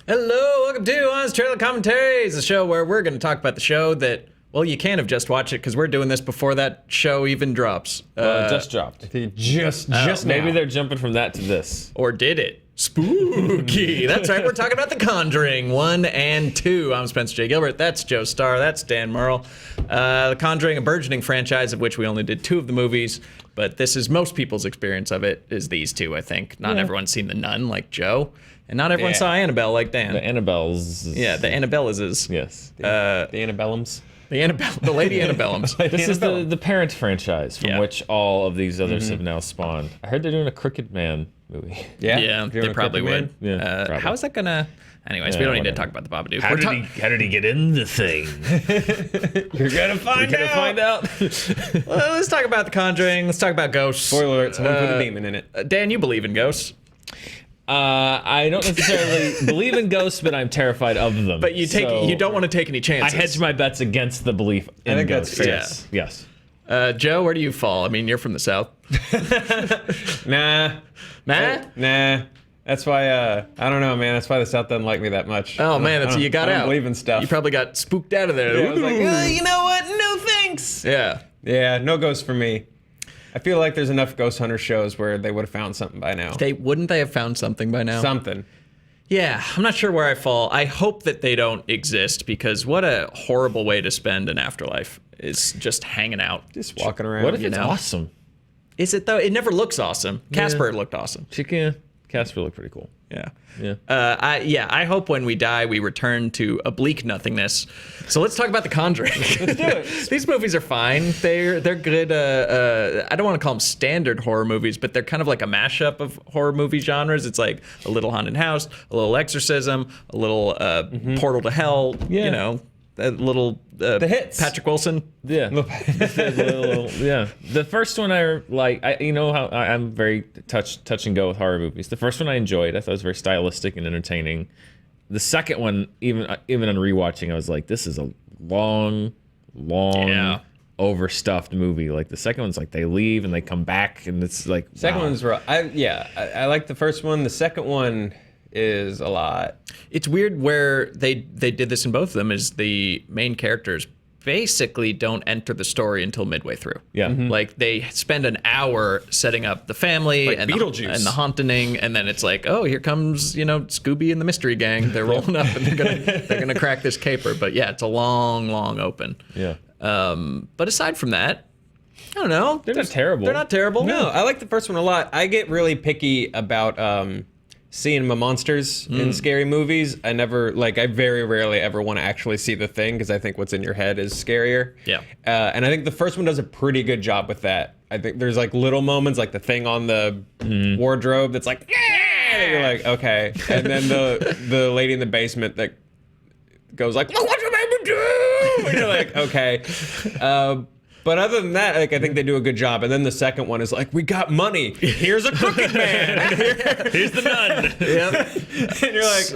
Hello, welcome to Honest Trailer Commentaries, the show where we're going to talk about the show that, well, you can't have just watched it because we're doing this before that show even drops. Just dropped. Just Maybe now. they're jumping from that to this. Or did it? Spooky. That's right, we're talking about The Conjuring 1 and 2. I'm Spencer J. Gilbert. That's Joe Starr. That's Dan Murrell. The Conjuring, a burgeoning franchise of which we only did 2 of the movies, but this is most people's experience of it, is these 2, I think. Not everyone's seen The Nun, like Joe, and not everyone saw Annabelle, like Dan. The Annabelles. Yeah, the Annabelles. Yes. The Annabellums. The Lady Annabellums. This is the parent franchise from which all of these others have now spawned. I heard they're doing a Crooked Man movie. Yeah, they probably would. Yeah, probably. How is that gonna? Anyways, we don't need to talk about the Babadook. How did he get in the thing? You're gonna find out. Well, let's talk about The Conjuring. Let's talk about ghosts. Spoiler alert, someone put a demon in it. Dan, you believe in ghosts, I don't necessarily believe in ghosts, but I'm terrified of them. but you don't want to take any chances. I hedge my bets against the belief in think that's ghosts. fair. Yes. Joe, where do you fall? I mean, you're from the South. Nah. That's why, I don't know, man. That's why the South doesn't like me that much. Oh man, that's you got I out. don't believe in stuff. You probably got spooked out of there. Yeah, I was like, you know what? No thanks. Yeah. Yeah, no ghosts for me. I feel like there's enough ghost hunter shows where they would have found something by now. Wouldn't they have found something by now? Something. Yeah, I'm not sure where I fall. I hope that they don't exist because what a horrible way to spend an afterlife is just hanging out. Just walking around. What if it's know? awesome? Is it though? It never looks awesome. Casper looked awesome. Casper looked pretty cool. Yeah. Yeah. I hope when we die we return to a bleak nothingness. So let's talk about The Conjuring. Let's do it. These movies are fine. They're good. I don't want to call them standard horror movies, but they're kind of like a mashup of horror movie genres. It's like a little haunted house, a little exorcism, a little portal to hell. Yeah. You know, a little the hits. Patrick Wilson. Yeah. Yeah. The first one I like, you know how I'm very touch and go with horror movies. The first one I enjoyed. I thought it was very stylistic and entertaining. The second one, even on rewatching, I was like, this is a long, overstuffed movie. Like the second one's like they leave and they come back and it's like Second one's rough. I like the first one. The second one is a lot. It's weird where they did this in both of them is the main characters basically don't enter the story until midway through. Yeah. Like they spend an hour setting up the family Like and Beetlejuice. the haunting, and then it's like, oh, here comes, Scooby and the Mystery Gang. They're rolling up and they're gonna crack this caper. But yeah, it's a long open. Yeah. But aside from that, I don't know. They're not terrible. They're not terrible. No, I like the first one a lot. I get really picky about seeing my monsters in scary movies. I very rarely ever want to actually see the thing because I think what's in your head is scarier. Yeah. And I think the first one does a pretty good job with that. I think there's like little moments like the thing on the wardrobe that's like, yeah! You're like, okay. And then the lady in the basement that goes like, look what you made me do! And you're like, okay. But other than that, like I think they do a good job. And then the second one is like, we got money. Here's a crooked man. Here's the nun. Yep. And you're like,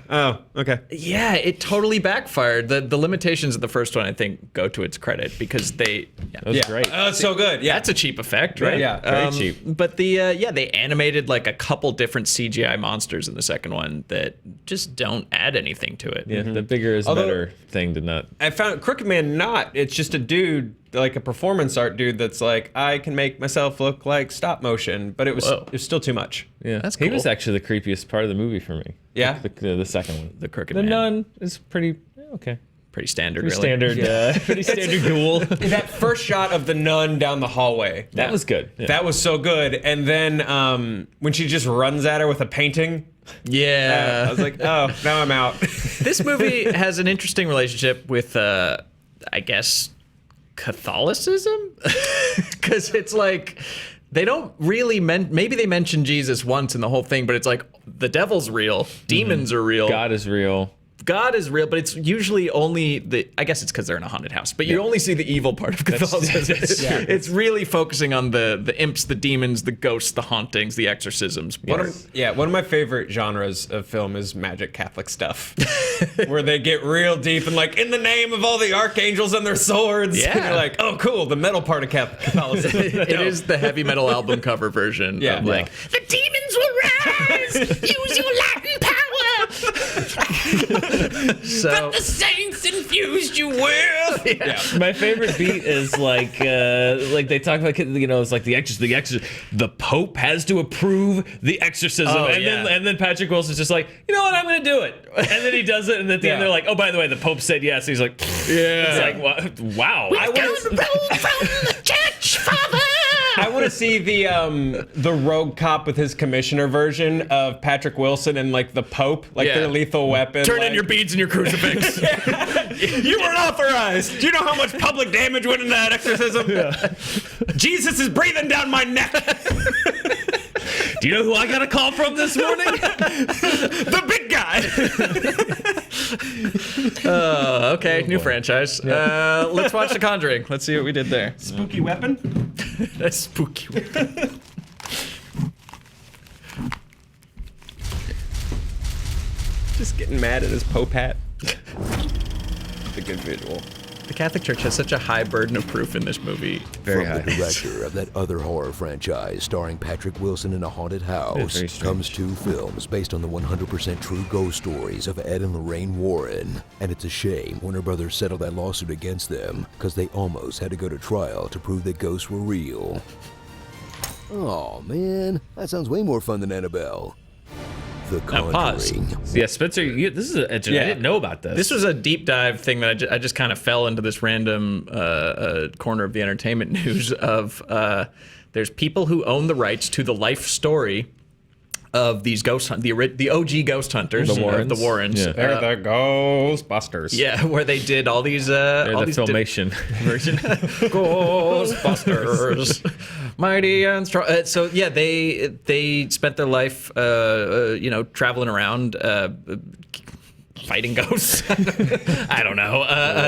oh, okay. Yeah, it totally backfired. The limitations of the first one, I think, go to its credit because they. That was great. Oh, it's so good. Yeah. That's a cheap effect, right? Yeah, very cheap. But they animated like a couple different CGI monsters in the second one that just don't add anything to it. Yeah. The bigger is better thing did not. I found Crooked Man it's just a dude, like a performance art dude that's like, I can make myself look like stop motion, but it was still too much. Yeah, That's He cool. was actually the creepiest part of the movie for me. Yeah? The second one. The Crooked The Man. nun is pretty okay. Pretty standard, Pretty really. standard. Pretty standard ghoul. That first shot of the nun down the hallway. That was good. Yeah. That was so good. And then when she just runs at her with a painting, Yeah. I was like, oh, now I'm out. This movie has an interesting relationship with, I guess, Catholicism? Because it's like, they don't really, maybe they mention Jesus once in the whole thing, but it's like, the devil's real, demons are real. God is real. God is real, but it's usually only I guess it's because they're in a haunted house, but you only see the evil part of Catholicism. It's really focusing on the imps, the demons, the ghosts, the hauntings, the exorcisms. One of my favorite genres of film is magic Catholic stuff, where they get real deep and like, in the name of all the archangels and their swords. Yeah. And you're like, oh, cool, the metal part of Catholicism. It is the heavy metal album cover version. Yeah. Of like, the demons will rise. Use your Latin power. So The saints infused you with. Yeah. My favorite beat is like they talk about, it's like the exorcist. The Pope has to approve the exorcism, and then Patrick Wilson's just like, you know what, I'm gonna do it, and then he does it, and at the end they're like, oh, by the way, the Pope said yes. He's like, yeah, it's like, wow. We're going to roll from the church, Father. I want to see the rogue cop with his commissioner version of Patrick Wilson and like the Pope, like their lethal weapon. turn in your beads and your crucifix. You weren't authorized. Do you know how much public damage went into that exorcism? Jesus is breathing down my neck. Do you know who I got a call from this morning? The big guy. Okay, new franchise. Let's watch The Conjuring. Let's see what we did there. Spooky weapon. A spooky weapon. Just getting mad at his Pope hat. It's a good visual. The Catholic Church has such a high burden of proof in this movie. Very From high. the director of that other horror franchise starring Patrick Wilson in a haunted house very strange. comes two films based on the 100% true ghost stories of Ed and Lorraine Warren. And it's a shame Warner Brothers settled that lawsuit against them because they almost had to go to trial to prove that ghosts were real. Oh man, that sounds way more fun than Annabelle. The Now, pause. Conjuring. Yeah, Spencer, this is I didn't know about this. This was a deep dive thing that I just kind of fell into this random corner of the entertainment news of there's people who own the rights to the life story of these the OG ghost hunters, The Warrens. the Warrens. Yeah. They're the Ghostbusters. Yeah, where they did all these They're all the these filmation version. Ghostbusters, mighty and strong. So yeah, they spent their life, traveling around, fighting ghosts. I don't know.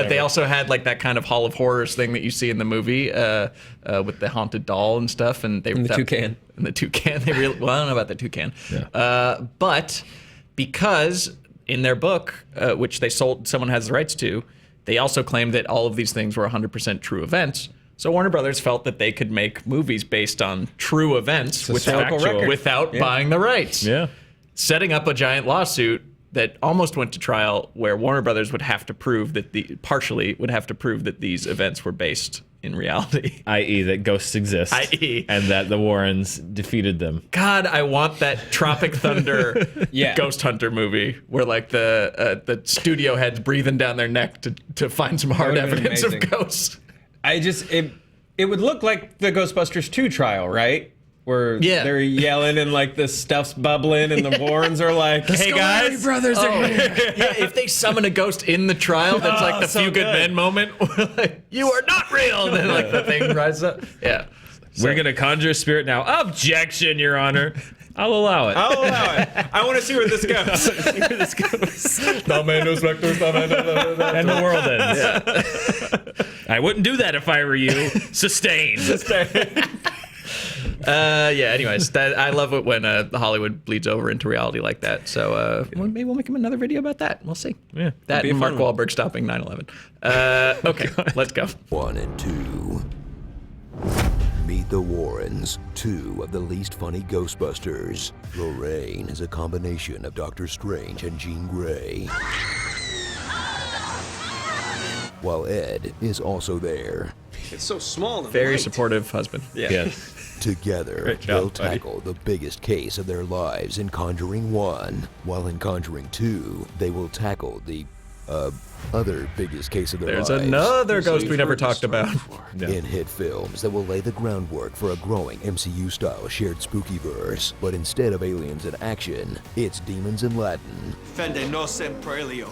They also had like that kind of Hall of Horrors thing that you see in the movie with the haunted doll and stuff, and the toucan. And the toucan. They really well, I don't know about the toucan, but because in their book, which they sold, someone has the rights to, they also claimed that all of these things were 100% true events. So Warner Brothers felt that they could make movies based on true events without buying the rights. Yeah. Setting up a giant lawsuit that almost went to trial, where Warner Brothers would have to prove that these events were based in reality. I.e. that ghosts exist. I.e. and that the Warrens defeated them. God, I want that Tropic Thunder Ghost Hunter movie where like the studio heads breathing down their neck to find some hard would've been evidence of amazing. ghosts. It would look like the Ghostbusters 2 trial, right? Where they're yelling and like the stuff's bubbling and the Warrens are like, hey guys. brothers are here. Yeah, if they summon a ghost in the trial, that's like the so Few Good good. Men moment. Where like, you are not real. And then like the thing rises up. Yeah. We're going to conjure a spirit now. Objection, Your Honor. I'll allow it. I'll allow it. I want to see where this goes. And the world ends. I wouldn't do that if I were you. Sustained. Anyways, I love it when Hollywood bleeds over into reality like that. So maybe we'll make him another video about that. We'll see. Yeah. That be a and Mark fun one. Wahlberg stopping 9/11. Okay, let's go. 1 and 2. Meet the Warrens, 2 of the least funny Ghostbusters. Lorraine is a combination of Doctor Strange and Jean Grey, while Ed is also there. It's so small. Very supportive husband. Yes. Together, Great job, they'll buddy. tackle the biggest case of their lives in Conjuring 1, while in Conjuring 2, they will tackle the other biggest case of their There's lives. another ghost we never talked about. In hit films that will lay the groundwork for a growing MCU-style shared spookyverse. But instead of aliens in action, it's demons in Latin. Fende no semprelio.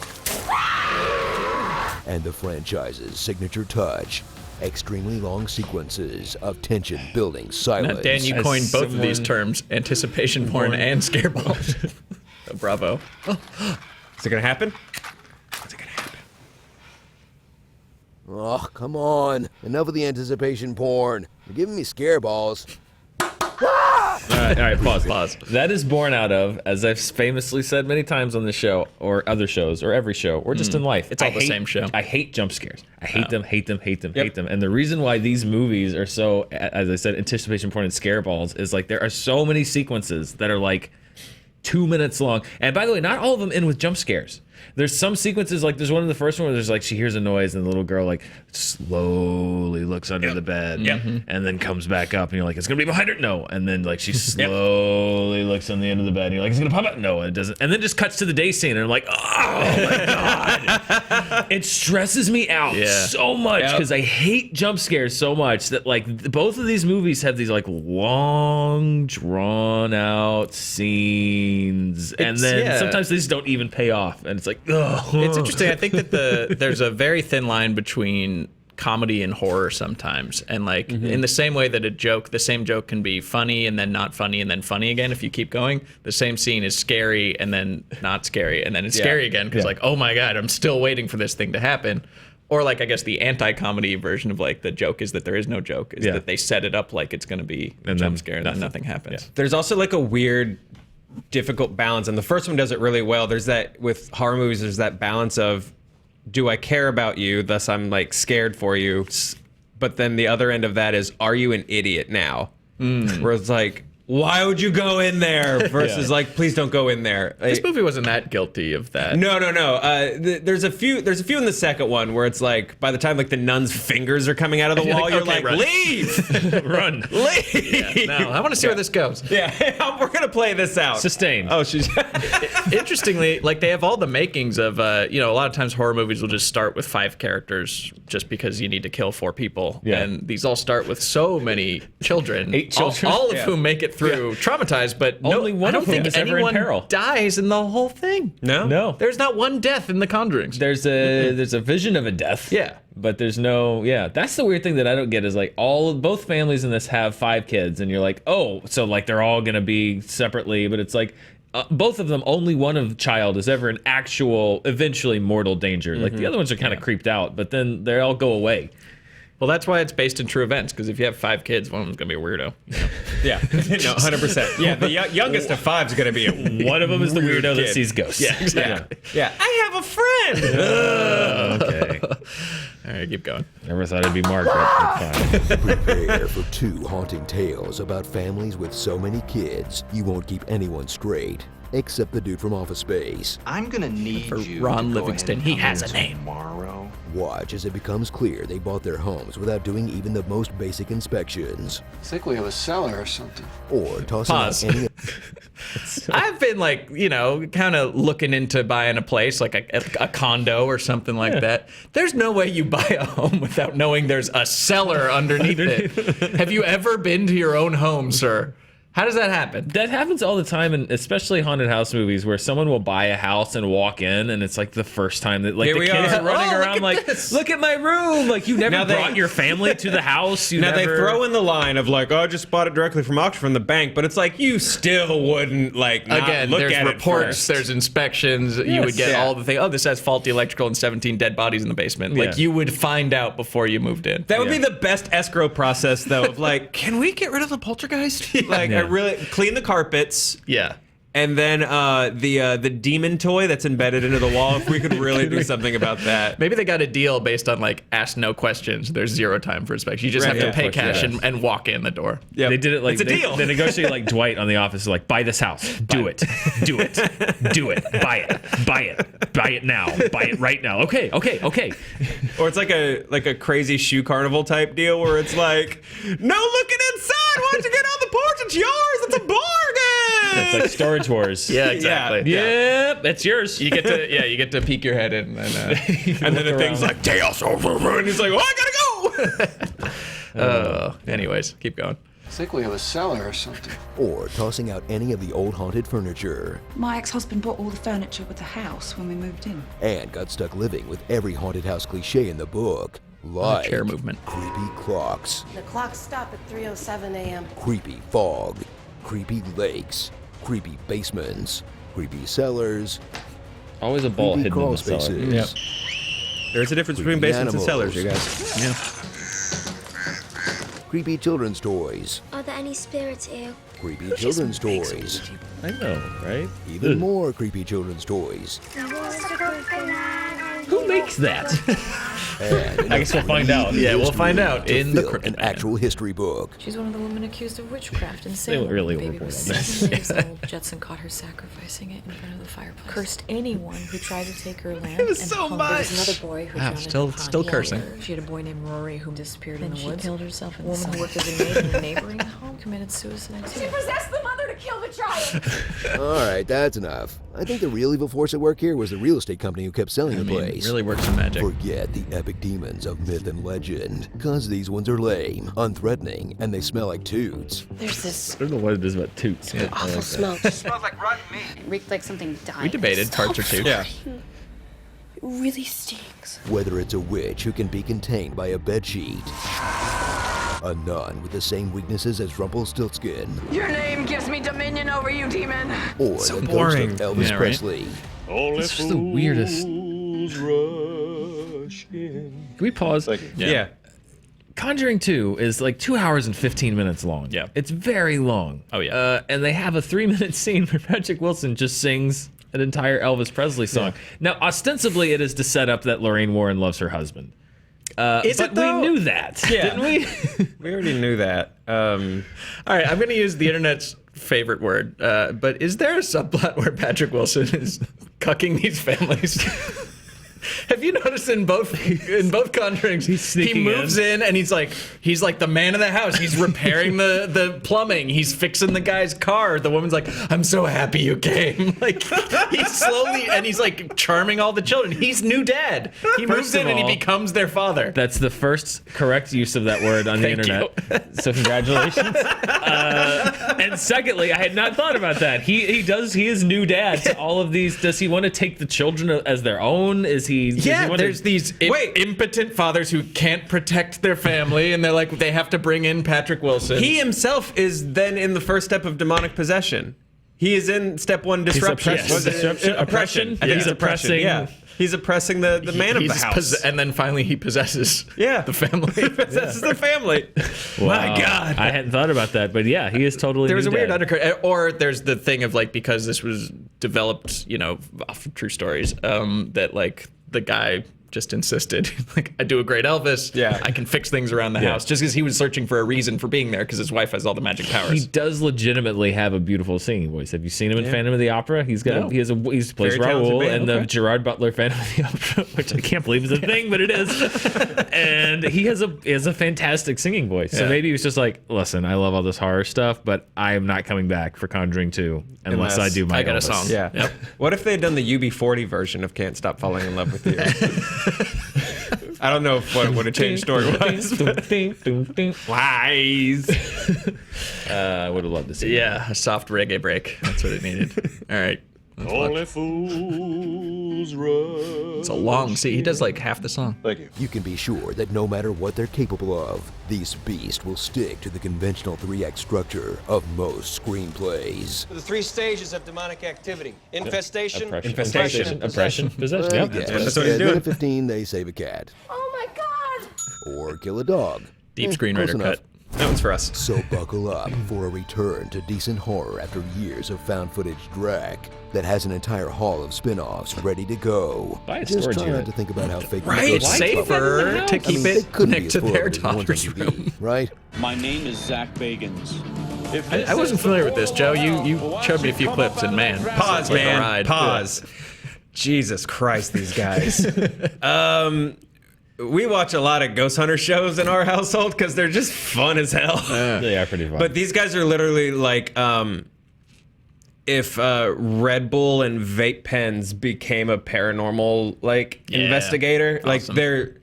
And the franchise's signature touch. Extremely long sequences of tension-building Now, silence. Dan, you As coined both of these someone- terms: anticipation porn and scareballs. Bravo. Is it going to happen? Oh, come on. Enough of the anticipation porn. You're giving me scare balls. All right, pause. That is born out of, as I've famously said many times on the show, or other shows, or every show, or just in life. It's all I the hate- same show. I hate jump scares. I hate them, hate them. And the reason why these movies are so, as I said, anticipation porn and scare balls is like there are so many sequences that are like, 2 minutes long. And by the way, not all of them end with jump scares. There's some sequences, like there's one in the first one where there's like she hears a noise and the little girl like slowly looks under the bed and then comes back up and you're like, it's gonna be behind her. No. And then like she slowly looks on the end of the bed and you're like, it's gonna pop out. No, it doesn't. And then just cuts to the day scene and I'm like, oh my God. It stresses me out so much because I hate jump scares so much that like both of these movies have these like long drawn out scenes and then sometimes they just don't even pay off and it's like, ugh. It's interesting. I think that there's a very thin line between comedy and horror sometimes, and like in the same way that the same joke can be funny and then not funny and then funny again if you keep going. The same scene is scary and then not scary and then it's scary again because like, oh my God, I'm still waiting for this thing to happen. Or like I guess the anti-comedy version of like the joke is that there is no joke is that they set it up like it's going to be a jump scare and then nothing happens. There's also like a weird difficult balance, and the first one does it really well. There's that with horror movies, there's that balance of, do I care about you, thus I'm like scared for you, but then the other end of that is, are you an idiot now? Where it's like, why would you go in there versus like, please don't go in there. This movie wasn't that guilty of that. No. There's a few in the second one where it's like, by the time like the nun's fingers are coming out of the wall, you're like, run. leave, Run. leave. No, I want to see where this goes. Yeah, we're gonna play this out. Sustained. Oh, she's. Interestingly, like they have all the makings of, a lot of times horror movies will just start with 5 characters just because you need to kill 4 people. Yeah. And these all start with so many children. 8 children. All of whom make it through traumatized, but Only one I don't of whom think is ever in anyone peril. dies in the whole thing. No. There's not one death in the Conjurings. There's a vision of a death. Yeah. But there's no, that's the weird thing that I don't get is like both families in this have 5 kids and you're like, oh, so like they're all going to be separately, but it's like both of them, only one of child is ever in actual, eventually mortal danger. Like the other ones are kind of creeped out, but then they all go away. Well, that's why it's based in true events, because if you have 5 kids, one of them's going to be a weirdo. Yeah, no, 100%. Yeah, the youngest of 5 is going to be a One of them is the weird weirdo that kid. sees ghosts. Yeah, exactly. Yeah, I have a friend. Okay. All right, keep going. Never thought it'd be Margaret. But fine. Prepare for 2 haunting tales about families with so many kids, you won't keep anyone straight, except the dude from Office Space. I'm gonna need For you Ron to go Livingston, ahead he and has come a in name. tomorrow. Watch as it becomes clear they bought their homes without doing even the most basic inspections, I think we have a cellar or something. or tossing Pause. out any I've been like, kind of looking into buying a place, like a condo or something like that. There's no way you buy a home without knowing there's a cellar underneath it. Have you ever been to your own home, sir? How does that happen? That happens all the time, and especially haunted house movies, where someone will buy a house and walk in, and it's like the first time that like Here the we kids are. are running Oh, look around at like, this. look at my room. Like you never Now they- brought your family to the house. You Now never... they throw in the line of like, oh, I just bought it directly from auction from the bank, but it's like you still wouldn't like not Again, look there's at reports, it first. there's inspections. You would get all the things. Oh, this has faulty electrical and 17 dead bodies in the basement. Like Yeah. you would find out before you moved in. That would be the best escrow process, though. Of like, can we get rid of the poltergeist? Like, Yeah. I really clean the carpets, Yeah. and then the demon toy that's embedded into the wall. If we could really do something about that. Maybe they got a deal based on like ask no questions. There's 0 time for inspection. You just Right, have to yeah. pay Fuck cash yes. and walk in the door. Yep. They did it like it's a they, deal. they negotiate like Dwight on The Office, like buy this house, do it, do it, buy it now, buy it right now. Okay. Or it's like a crazy shoe carnival type deal where it's like, no looking inside. Why don't you get on the porch? It's yours. It's a bargain. It's like Storage Wars. Yeah, exactly. Yep, that's yours. You get to peek your head in, and And then the thing's like, chaos over, and he's like, oh, I gotta go. anyways, keep going. I think we have a cellar or something. or tossing out any of the old haunted furniture, My ex-husband bought all the furniture with the house when we moved in. and got stuck living with every haunted house cliche in the book, like chair movement. creepy clocks, The clocks stop at 3:07 a.m. creepy fog, creepy lakes, creepy basements, creepy cellars, Always a ball creepy hidden in crawl the cellar. spaces, There's a difference between Creepy basements and cellars, you animals. guys. creepy children's toys, Are there any spirits here? creepy children's toys, I know, right? even more creepy children's toys, Who makes that? And I guess we'll find out. Yeah, we'll find out to in the fill Crooked an Man. actual history book. She's one of the women accused of witchcraft and They Salem. went really The baby overboard was on that. 16 years old. Judson caught her sacrificing it in front of the fireplace. Cursed anyone who tried to take her land. It was and so hung. There was much. another boy who Wow, drowned still- in the pond. still cursing. She had a boy named Rory who disappeared in the woods. She killed herself. A woman who worked as a maid in a neighboring home committed suicide too. She possessed the mother to kill the child. All right, that's enough. I think the real evil force at work here was the real estate company who kept selling the place. Really works some magic. Forget the epic demons of myth and legend, cause these ones are lame, unthreatening, and they smell like toots. There's this I don't know what it is about toots. but I awful like smell. Smells like rotten meat. It reeked like something died. We debated parts or two. Yeah. It really stinks. Whether it's a witch who can be contained by a bedsheet, a nun with the same weaknesses as Rumpelstiltskin, Your name gives me dominion over you, demon. or So the boring. ghost of Elvis Yeah, right? Presley. It's just the weirdest. Can we pause? Yeah. Conjuring 2 is like 2 hours and 15 minutes long. Yeah. It's very long. Oh, yeah. And they have a 3-minute scene where Patrick Wilson just sings an entire Elvis Presley song. Now, ostensibly, it is to set up that Lorraine Warren loves her husband. Is but it though? we knew that, Yeah. didn't we? We already knew that. All right, I'm going to use the internet's favorite word, but is there a subplot where Patrick Wilson is cucking these families? Have you noticed in both Conjurings, he sneaking moves in and he's like the man of the house. He's repairing the plumbing. He's fixing the guy's car. The woman's like, "I'm so happy you came." Like he's slowly and he's like charming all the children. He's new dad. He moves First of in and he all, becomes their father. That's the first correct use of that word on the Thank internet. So congratulations. And secondly, I had not thought about that. He is new dad to all of these. Does he want to take the children as their own? Does he Yeah, want to- there's these impotent fathers who can't protect their family, and they're like, they have to bring in Patrick Wilson. He himself is then in the first step of demonic possession. He is in step 1, disruption. oppressed. Was it- Disruption? Oppression. Oppression? I think He's it's oppression. oppressing- Yeah. He's oppressing the man of the He's house. and then finally he possesses Yeah. the family. Possesses the family. My Wow. God. I hadn't thought about that, but yeah, he is totally. There was new a weird dad. undercurrent, or there's the thing of like, because this was developed, off of true stories, that like the guy just insisted, like, I do a great Elvis. Yeah. I can fix things around the Yeah. house, just because he was searching for a reason for being there, because his wife has all the magic He powers. does legitimately have a beautiful singing voice. Have you seen him in Phantom of the Opera? He's got No. he plays Very talented Raoul man, in the okay. Gerard Butler Phantom of the Opera, which I can't believe is a thing, but it is. And he has a fantastic singing voice. So Yeah. maybe he was just like, listen, I love all this horror stuff, but I am not coming back for Conjuring 2 unless I do my I got a Elvis. song. Yeah. Yep. What if they had done the UB40 version of Can't Stop Falling in Love with You? I don't know if what a change story was. Lies. I would have loved to see. Yeah, a soft reggae break. That's what it needed. All right. Only fools rush. It's a long scene. He does like half the song. Thank you. You can be sure that no matter what they're capable of, these beasts will stick to the conventional 3-act structure of most screenplays. The 3 stages of demonic activity: infestation, Infestation, oppression, possession. I Yep. guess. That's what he's And doing. then at 15, they save a cat. Oh my God! Or kill a dog. Deep Close screenwriter enough. cut. That one's for us. So buckle up for a return to decent horror after years of found footage drag that has an entire haul of spin-offs ready to go. Buy a Just storage try unit. not to think about how fake Right, the It's ghosts safer are. to keep they it couldn't be next as to full their of it as the ones on daughter's TV, room. right? My name is Zach Bagans. If I wasn't familiar with this, Joe. You showed me a few clips, and man, Pause, sounds like a man. ride. Pause. Jesus Christ, these guys. We watch a lot of ghost hunter shows in our household because they're just fun as hell. They are pretty fun. But these guys are literally like, if Red Bull and vape pens became a paranormal investigator, like Awesome. they're.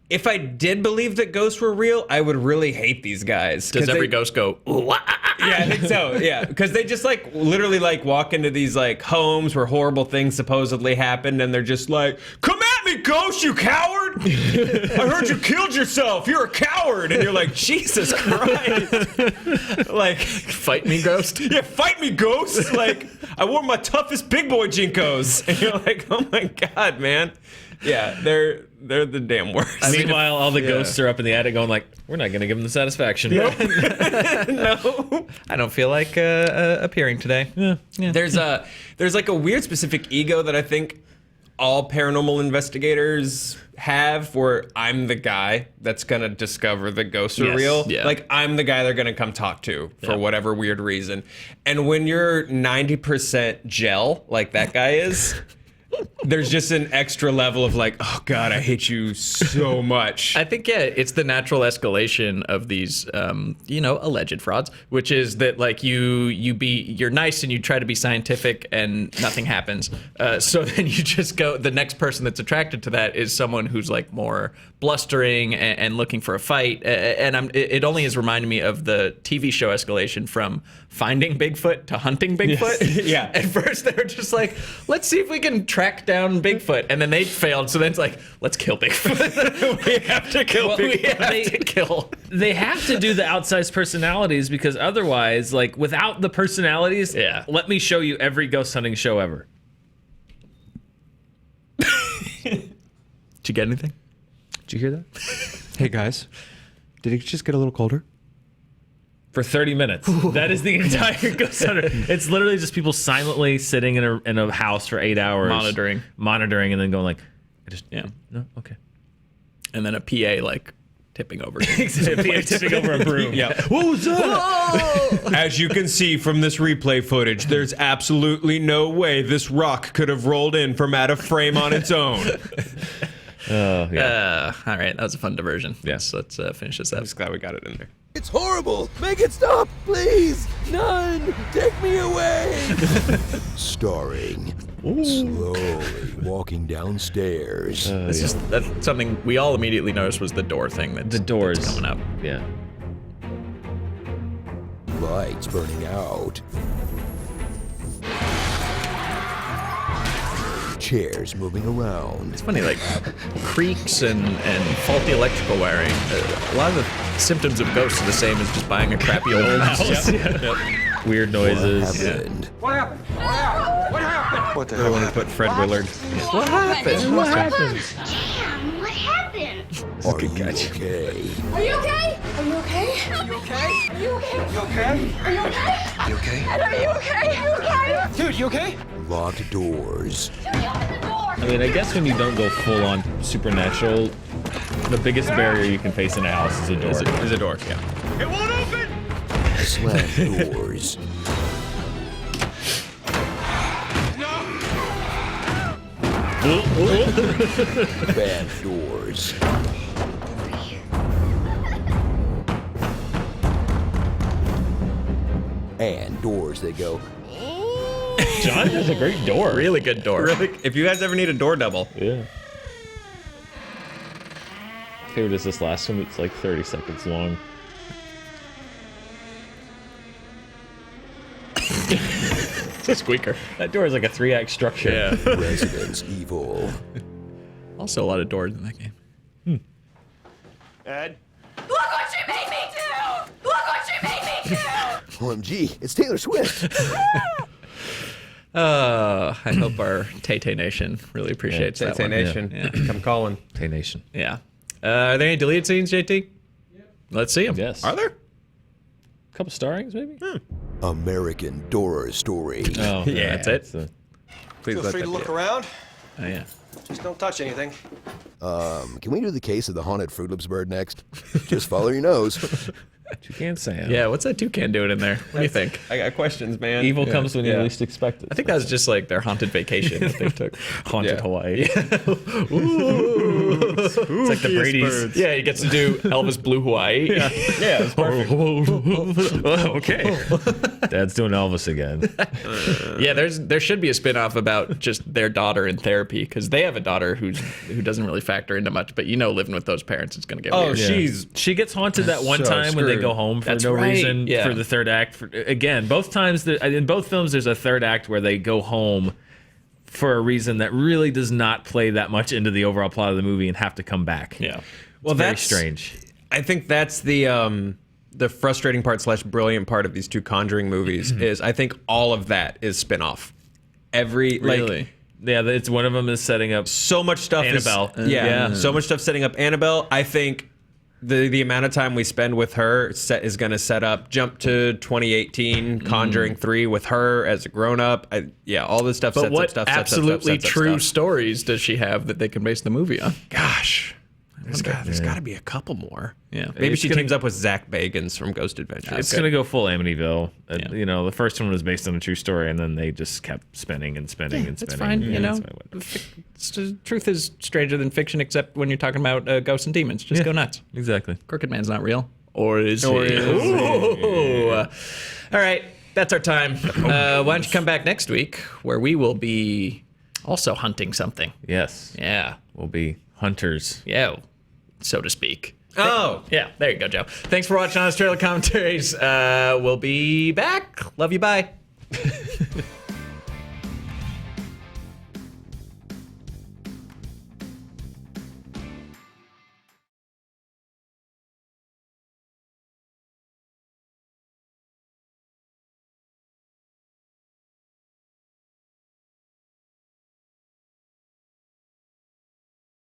If I did believe that ghosts were real, I would really hate these guys. Does 'cause every they- ghost go, ooh, ah, ah, ah? Yeah, I think so. Yeah, because they just like literally like walk into these like homes where horrible things supposedly happened, and they're just like, "Come at me, ghost, you coward! I heard you killed yourself. You're a coward!" And you're like, "Jesus Christ!" Like, Fight me, ghost? yeah, fight me, ghost! Like, I wore my toughest big boy jinkos, and you're like, "Oh my God, man!" Yeah, they're the damn worst. Meanwhile, all the ghosts are up in the attic going like, we're not going to give them the satisfaction. No. I don't feel like appearing today. There's like a weird specific ego that I think all paranormal investigators have, where I'm the guy that's gonna discover the ghosts are Yes, real. yeah. Like, I'm the guy they're gonna come talk to for whatever weird reason. And when you're 90% gel, like that guy is, there's just an extra level of like, oh God, I hate you so much. I think, it's the natural escalation of these, alleged frauds, which is that like you're nice and you try to be scientific and nothing happens. So then you just go, the next person that's attracted to that is someone who's like more blustering and looking for a fight. And it only has reminded me of the TV show escalation from Finding Bigfoot to Hunting Bigfoot. Yes. Yeah. At first they were just like, let's see if we can track down Bigfoot. And then they failed. So then it's like, let's kill Bigfoot. We have to kill Bigfoot. They have to do the outsized personalities because otherwise, like, without the personalities, let me show you every ghost hunting show ever. Did you get anything? Did you hear that? Hey guys, did it just get a little colder? For 30 minutes. That is the entire Ghost Hunter. It's literally just people silently sitting in a house for 8 hours. Monitoring and then going like, no, okay. And then a PA like tipping over. Tipping over a broom. Yeah. What was that? As you can see from this replay footage, there's absolutely no way this rock could have rolled in from out of frame on its own. All right, that was a fun diversion. Yes, let's finish this up. I'm just glad we got it in there. It's horrible! Make it stop, please! None! Take me away! Starring, slowly walking downstairs. That's something we all immediately noticed was the door thing. That's coming up. Yeah. Lights burning out. Chairs moving around. It's funny, like creaks and faulty electrical wiring. A lot of the symptoms of ghosts are the same as just buying a crappy old house. Weird noises. What happened? What happened? What the hell? I want to put Fred Willard. What happened? What happened? Damn, what happened? Are you okay? Are you okay? Are you okay? You okay? Are you okay? You okay? Are you okay? You okay? Ed, are you okay? Are you okay? Dude, you okay? Locked doors. Dude, open the door. I mean, I guess when you don't go full on supernatural, the biggest barrier you can face in a house is a door. Is a door, yeah. It won't open! Slammed doors. Bad doors. And doors they go. John has a great door. Really good door. Really? If you guys ever need a door double. Yeah. Favorite is this last one. It's like 30 seconds long. It's a squeaker. That door is like a 3-act structure. Yeah. Residence Evil. Also a lot of doors in that game. Ed? Look what she made me do! Look what she made me do! OMG, it's Taylor Swift. I hope our Tay Nation really appreciates that Tay one. Nation. Yeah. Come calling. Tay Nation. Yeah. Are there any deleted scenes, JT? Yep. Let's see them. Yes. Are there? A couple starrings, maybe? American Horror Story. Oh, Yeah, that's it. Please Feel let free that to be look it. around. Oh, yeah. Just don't touch anything. Can we do the case of the haunted Fruit Loops bird next? Just follow your nose. Toucan Sam. Yeah, what's that toucan doing in there? What do you think? I got questions, man. Evil comes when you Yeah. least expect it. I think that was just like their haunted vacation that they took. Haunted Yeah. Hawaii. Ooh. It's like the Brady's. Yeah, he gets to do Elvis Blue Hawaii. Yeah, it's perfect. Okay. Dad's doing Elvis again. Yeah, there should be a spin-off about just their daughter in therapy, because they have a daughter who doesn't really factor into much, but living with those parents is going to get weird. She gets haunted that one so time when they screwed. go home for That's no right, reason yeah. for the third act. Again, both times in both films, there's a third act where they go home for a reason that really does not play that much into the overall plot of the movie and have to come back. Yeah. Well, Very that's strange. I think that's the frustrating part / brilliant part of these two Conjuring movies is I think all of that is spin-off. Really? Yeah, it's one of them is setting up So much stuff Annabelle. is so much stuff setting up Annabelle. I think the amount of time we spend with her is going to set up. Jump to 2018, Conjuring 3 with her as a grown up. All this stuff. But sets what up stuff. absolutely sets up true stuff. stories does she have that they can base the movie on? Gosh, there's got to be a couple more. Yeah, maybe she teams up with Zach Bagans from Ghost Adventures. It's going to go full Amityville. You know, the first one was based on a true story, and then they just kept spinning and spinning and spinning. That's fine. You know, truth is stranger than fiction, except when you're talking about ghosts and demons. Just go nuts. Exactly. Crooked Man's not real. Or is he? Ooh. All right, that's our time. Why don't you come back next week, where we will be also hunting something. Yes. Yeah. We'll be hunters. Yeah, so to speak. Oh. Yeah, there you go, Joe. Thanks for watching Honest Trailer Commentaries. We'll be back. Love you, bye.